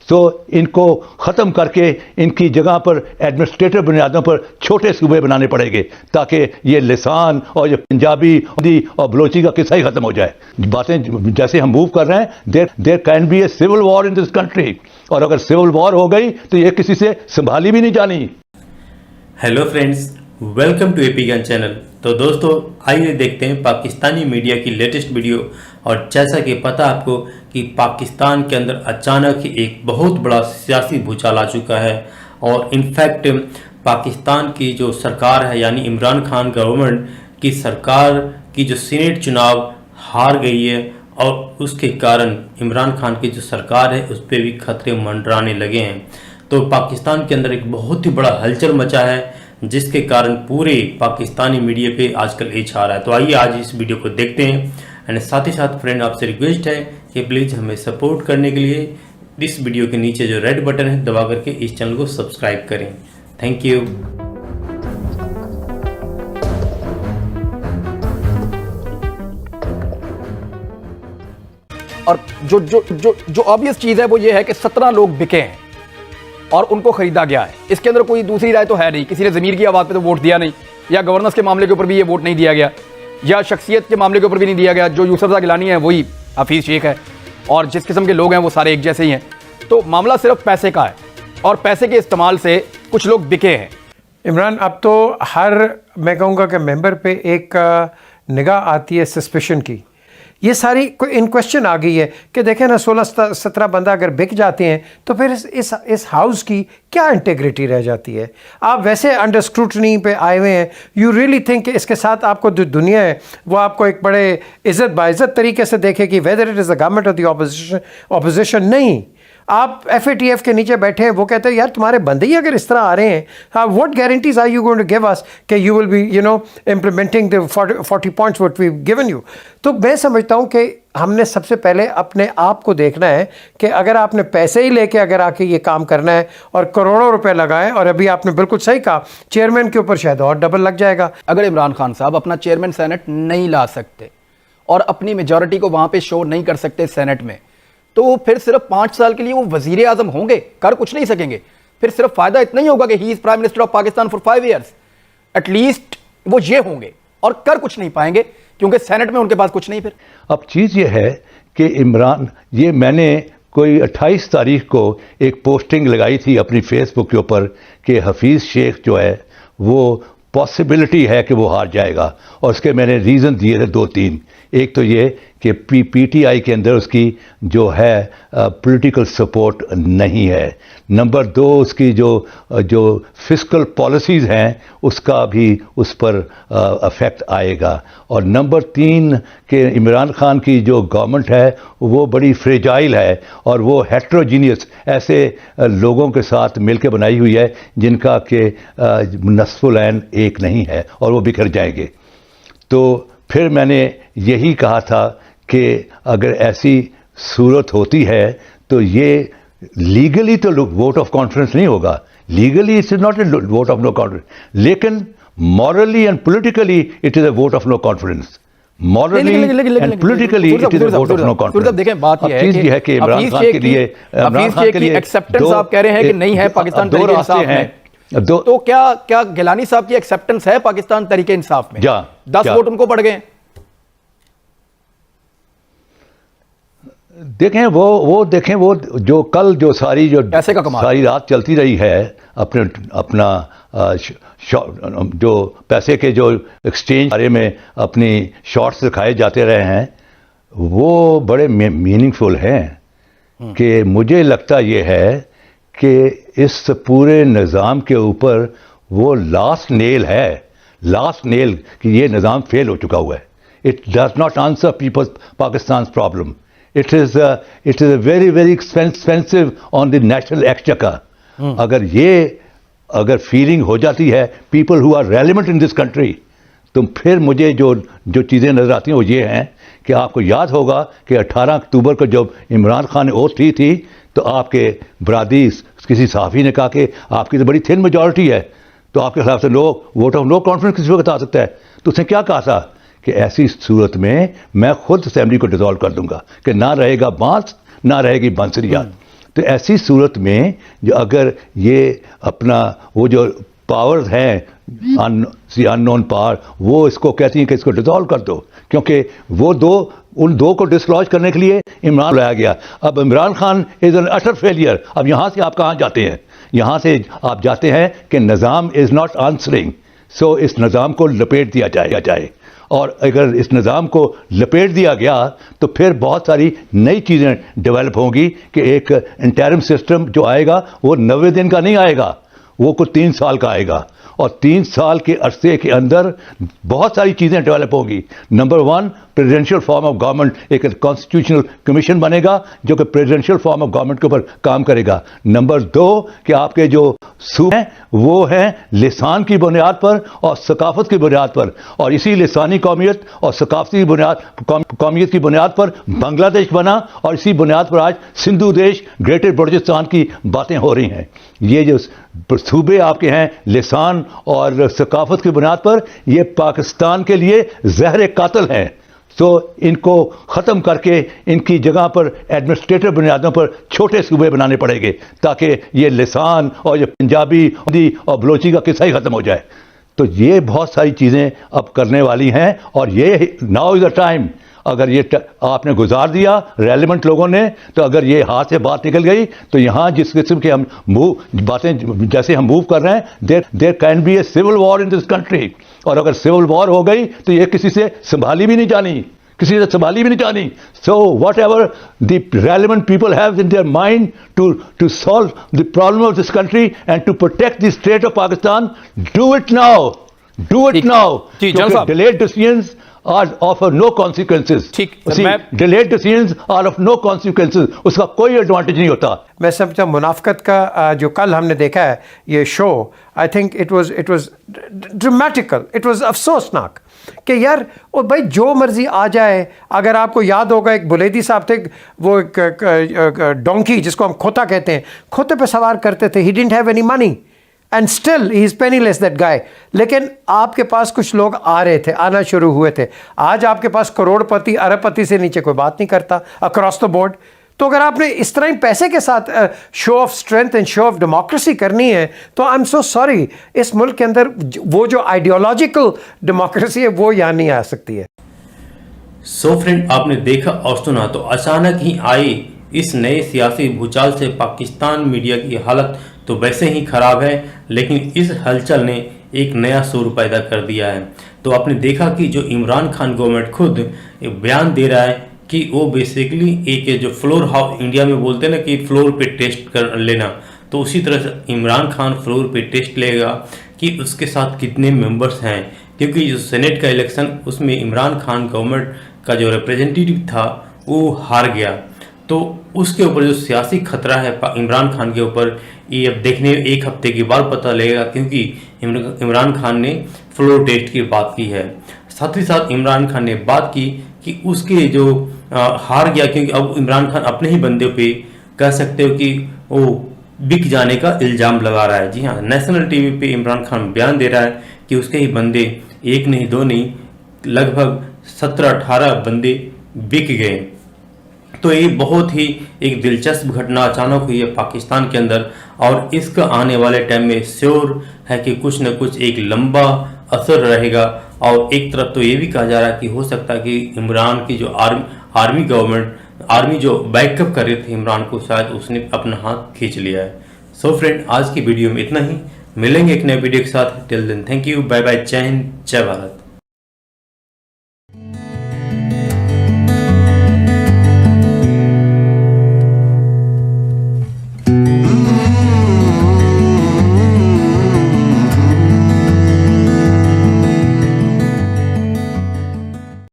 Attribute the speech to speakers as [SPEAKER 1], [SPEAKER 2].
[SPEAKER 1] तो इनको ख़त्म करके इनकी जगह पर एडमिनिस्ट्रेटिव बुनियादों पर छोटे सूबे बनाने पड़ेंगे ताकि ये लिसान और ये पंजाबी हिंदी और बलोची का किस्सा ही ख़त्म हो जाए। बातें जैसे हम मूव कर रहे हैं, there can be a civil war in this country, और अगर सिविल वॉर हो गई तो ये किसी से संभाली भी नहीं जानी।
[SPEAKER 2] Hello friends, welcome to AP Gyan channel. तो दोस्तों आइए देखते हैं पाकिस्तानी मीडिया की लेटेस्ट वीडियो। और जैसा कि पता आपको कि पाकिस्तान के अंदर अचानक ही एक बहुत बड़ा सियासी भूचाल आ चुका है, और इनफैक्ट पाकिस्तान की जो सरकार है यानी इमरान खान गवर्नमेंट की सरकार की जो सीनेट चुनाव हार गई है, और उसके कारण इमरान खान की जो सरकार है उस पर भी खतरे मंडराने लगे हैं। तो पाकिस्तान के अंदर एक बहुत ही बड़ा हलचल मचा है, जिसके कारण पूरे पाकिस्तानी मीडिया पे आजकल एच आ रहा है। तो आइए आज इस वीडियो को देखते हैं। एंड साथ ही साथ फ्रेंड आपसे रिक्वेस्ट है कि प्लीज़ हमें सपोर्ट करने के लिए इस वीडियो के नीचे जो रेड बटन है दबा करके इस चैनल को सब्सक्राइब करें। Thank you.
[SPEAKER 3] और जो ऑब्वियस चीज़ है वो ये है कि 17 लोग बिके हैं और उनको खरीदा गया है। इसके अंदर कोई दूसरी राय तो है नहीं। किसी ने ज़मीर की आवाज़ पे तो वोट दिया नहीं, या गवर्नेंस के मामले के ऊपर भी ये वोट नहीं दिया गया, या शख्सियत के मामले के ऊपर भी नहीं दिया गया। जो यूसुफ गिलानी है वही हफीज़ शेख है, और जिस किस्म के लोग हैं वो सारे एक जैसे ही हैं। तो मामला सिर्फ पैसे का है, और पैसे के इस्तेमाल से कुछ लोग बिके हैं।
[SPEAKER 4] इमरान, अब तो हर मैं कहूँगा कि मेंबर पे एक निगाह आती है सस्पिशन की। ये सारी इन क्वेश्चन आ गई है कि देखें ना, 16-17 बंदा अगर बिक जाते हैं तो फिर इस हाउस की क्या इंटेग्रिटी रह जाती है। आप वैसे अंडर स्क्रूटनी पे आए हुए हैं। यू रियली थिंक कि इसके साथ आपको जो दुनिया है वो आपको एक बड़े इज़्ज़त बाइज़्ज़त तरीके से देखेगी, whether it is the government of the opposition. नहीं, आप FATF के नीचे बैठे हैं, वो कहते हैं यार तुम्हारे बंदे ही अगर इस तरह आ रहे हैं, what guarantees are you going to give us कि you will be implementing the 40 points what we given you. तो मैं समझता हूँ कि हमने सबसे पहले अपने आप को देखना है कि अगर आपने पैसे ही लेके अगर आके ये काम करना है और करोड़ों रुपए लगाए, और अभी आपने बिल्कुल सही कहा चेयरमैन के ऊपर शायद और डबल लग जाएगा।
[SPEAKER 3] अगर इमरान खान साहब अपना चेयरमैन सेनेट नहीं ला सकते और अपनी मेजॉरिटी को वहाँ पर शो नहीं कर सकते सेनेट में, तो फिर सिर्फ 5 साल के लिए वो वजीर आजम होंगे, कर कुछ नहीं सकेंगे। फिर सिर्फ फायदा इतना ही होगा कि he is prime minister of Pakistan for 5 years. At least वो ये होंगे और कर कुछ नहीं पाएंगे, क्योंकि सेनेट में उनके पास कुछ नहीं। फिर
[SPEAKER 1] अब चीज़ ये है कि इमरान, ये मैंने कोई 28 तारीख को एक पोस्टिंग लगाई थी अपनी फेसबुक के ऊपर कि हफीज़ शेख जो है वो पॉसिबिलिटी है कि वो हार जाएगा, और उसके मैंने रीज़न दिए थे 2-3। एक तो ये कि PTI के अंदर उसकी जो है पॉलिटिकल सपोर्ट नहीं है। नंबर 2, उसकी जो फिस्कल पॉलिसीज़ हैं उसका भी उस पर अफेक्ट आएगा। और नंबर 3 कि इमरान खान की जो गवर्नमेंट है वो बड़ी फ्रेजाइल है, और वो हेट्रोजीनियस ऐसे लोगों के साथ मिलकर बनाई हुई है जिनका कि नस्फुल ऐन एक नहीं है, और वो बिखर जाएंगे। तो फिर मैंने यही कहा था कि अगर ऐसी सूरत होती है तो ये लीगली तो वोट ऑफ कॉन्फिडेंस नहीं होगा, legally it's not a vote of no confidence, लेकिन morally and politically it is a vote of no confidence. Morally and politically it is a vote of no confidence.
[SPEAKER 3] देखें, बात यह है कि
[SPEAKER 1] इमरान खान के लिए
[SPEAKER 3] एक्सेप्टेंस आप कह रहे हैं कि नहीं है पाकिस्तान तहरीक इंसाफ में, तो क्या गिलानी साहब की एक्सेप्टेंस है पाकिस्तान तहरीक इंसाफ में? 10 वोट उनको पड़ गए।
[SPEAKER 1] देखें वो देखें वो जो कल जो सारी जो सारी रात चलती रही है अपना जो पैसे के जो एक्सचेंज बारे में अपनी शॉर्ट्स दिखाए जाते रहे हैं, वो बड़े मीनिंगफुल हैं। कि मुझे लगता ये है कि इस पूरे निज़ाम के ऊपर वो लास्ट नेल है, लास्ट नेल कि ये निज़ाम फेल हो चुका हुआ है। It does not answer people's Pakistan problem. It is a very very expensive on the national exchequer। अगर फीलिंग हो जाती है people who are relevant in this country, तो फिर मुझे जो चीज़ें नज़र आती हैं वो ये हैं कि आपको याद होगा कि 18 अक्टूबर को जब इमरान खान ने ओथ ली थी तो आपके बरादरी किसी सहाफ़ी ने कहा कि आपकी तो बड़ी थिन मेजॉरिटी है, तो आपके खिलाफ से लोग वोट ऑफ नो कॉन्फिडेंस किसी वक्त आ सकता है। तो उसने क्या कहा था कि ऐसी सूरत में मैं खुद असेंबली को डिसॉल्व कर दूंगा, कि ना रहेगा बांस ना रहेगी बांसुरिया। तो ऐसी सूरत में जो अगर ये अपना वो जो पावर्स हैं अननोन पावर, वो इसको कहती हैं कि इसको डिसॉल्व कर दो, क्योंकि वो उन दो को डिसलॉज करने के लिए इमरान लाया गया। अब Imran Khan is an utter failure. अब यहाँ से आप कहाँ जाते हैं? यहाँ से आप जाते हैं कि निज़ाम इज़ नॉट आंसरिंग, सो इस निज़ाम को लपेट दिया जाए। और अगर इस निज़ाम को लपेट दिया गया तो फिर बहुत सारी नई चीज़ें डेवलप होंगी कि एक इंटरिम सिस्टम जो आएगा वो 90 दिन का नहीं आएगा, वो कुछ 3 साल का आएगा, और 3 साल के अरसे के अंदर बहुत सारी चीज़ें डेवलप होंगी। Number 1, presidential form of government, एक कॉन्स्टिट्यूशनल कमीशन बनेगा जो कि प्रेसिडेंशियल फॉर्म ऑफ गवर्नमेंट के ऊपर काम करेगा। नंबर 2 कि आपके जो सूबे हैं वो हैं लिसान की बुनियाद पर और सकाफत की बुनियाद पर, और इसी लिसानी कौमियत और सकाफती कौमियत की बुनियाद पर बांग्लादेश बना, और इसी बुनियाद पर आज सिंधु देश, ग्रेटर बलूचिस्तान की बातें हो रही हैं। ये जो सूबे आपके हैं लिसान और सकाफत की बुनियाद पर, ये पाकिस्तान के लिए जहर कातिल हैं। तो इनको ख़त्म करके इनकी जगह पर एडमिनिस्ट्रेटिव बुनियादों पर छोटे सूबे बनाने पड़ेंगे, ताकि ये लिसान और ये पंजाबी, हिंदी और बलोची का किस्सा ही ख़त्म हो जाए। तो ये बहुत सारी चीज़ें अब करने वाली हैं, और ये नाउ इज़ द टाइम। अगर ये आपने गुजार दिया रेलिवेंट लोगों ने, तो अगर ये हाथ से बात निकल गई तो यहाँ जिस किस्म के हम बातें जैसे हम मूव कर रहे हैं, there can be a civil war in this country. और अगर सिविल वॉर हो गई तो ये किसी से संभाली भी नहीं जानी, so whatever the relevant people have in their mind to solve the problem of this country and to protect the state of Pakistan, do it now. Delayed decisions are of no consequences.
[SPEAKER 3] ठीक,
[SPEAKER 1] delayed decisions are of no consequences. उसका कोई advantage नहीं होता।
[SPEAKER 4] मैं समझता मुनाफकत का जो कल हमने देखा है ये show, I think it was dramatical, it was अफसोसनाक कि यार ओ भाई जो मर्जी आ जाए। अगर आपको याद होगा एक बुलेदी साहब थे, वो एक डोंकी जिसको हम खोता कहते हैं, खोते पे सवार करते थे। He didn't have any money and still he is penniless that guy. लेकिन आपके पास कुछ लोग आ रहे थे, आना शुरू हुए थे। आज आपके पास करोड़पति, अरबपति से नीचे कोई बात नहीं करता अक्रॉस द बोर्ड। तो अगर आपने इस तरह ही पैसे के साथ show off strength and show off democracy करनी है, तो आई एम सो सॉरी, इस मुल्क के अंदर वो जो आइडियोलॉजिकल डेमोक्रेसी है वो यहाँ नहीं आ सकती है।
[SPEAKER 2] सो फ्रेंड, आपने देखा और सुना, तो अचानक ही आई इस नए सियासी भूचाल से पाकिस्तान मीडिया की हालत तो वैसे ही खराब है, लेकिन इस हलचल ने एक नया शोर पैदा कर दिया है। तो आपने देखा कि जो इमरान खान गवर्नमेंट खुद बयान दे रहा है कि वो बेसिकली एक जो फ्लोर हाउस इंडिया में बोलते हैं ना कि फ्लोर पे टेस्ट कर लेना, तो उसी तरह से इमरान खान फ्लोर पे टेस्ट लेगा कि उसके साथ कितने मेंबर्स हैं, क्योंकि जो सेनेट का इलेक्शन उसमें इमरान खान गवर्नमेंट का जो रिप्रेजेंटेटिव था वो हार गया। तो उसके ऊपर जो सियासी खतरा है इमरान खान के ऊपर, ये अब देखने 1 हफ्ते के बाद पता लगेगा, क्योंकि इमरान खान ने फ्लोर टेस्ट की बात की है। साथ ही साथ इमरान खान ने बात की कि उसके जो हार गया, क्योंकि अब इमरान खान अपने ही बंदे पे कह सकते हो कि वो बिक जाने का इल्ज़ाम लगा रहा है। जी हाँ, नेशनल टीवी पे इमरान खान बयान दे रहा है कि उसके ही बंदे 1 नहीं 2 नहीं लगभग 17-18 बंदे बिक गए। तो ये बहुत ही एक दिलचस्प घटना अचानक हुई है पाकिस्तान के अंदर, और इसका आने वाले टाइम में श्योर है कि कुछ न कुछ एक लंबा असर रहेगा। और एक तरफ तो ये भी कहा जा रहा है कि हो सकता है कि इमरान की जो आर्मी जो बैकअप कर रही थी इमरान को, शायद उसने अपना हाथ खींच लिया है। सो फ्रेंड, आज की वीडियो में इतना ही। मिलेंगे एक नए वीडियो के साथ। Till then, thank you, bye bye, जय हिंद, जय भारत।